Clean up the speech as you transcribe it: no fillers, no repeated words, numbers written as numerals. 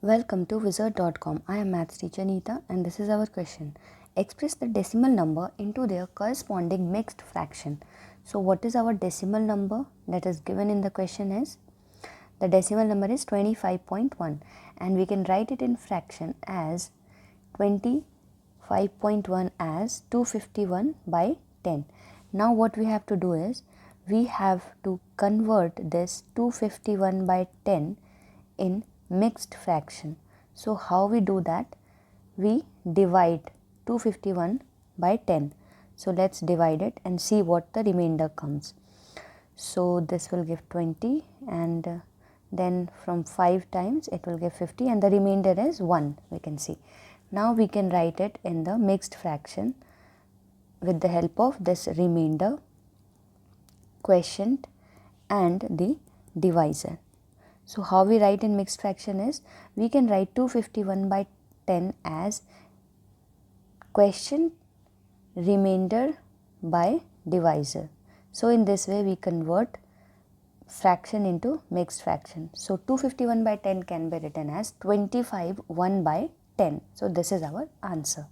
Welcome to Wizard.com. I am maths teacher Neeta and this is our question. Express the decimal number into their corresponding mixed fraction. So what is our decimal number that is given in the question is? The decimal number is 25.1 and we can write it in fraction as 25.1 as 251 by 10. Now what we have to do is we have to convert this 251 by 10 in mixed fraction. So how we do that? We divide 251 by 10. So let's divide it and see what the remainder comes. So this will give 20 and then from 5 times it will give 50 and the remainder is 1, we can see. Now we can write it in the mixed fraction with the help of this remainder, quotient and the divisor. So how we write in mixed fraction is, we can write 251 by 10 as quotient remainder by divisor. So in this way we convert fraction into mixed fraction. So 251 by 10 can be written as 25 1 by 10. So this is our answer.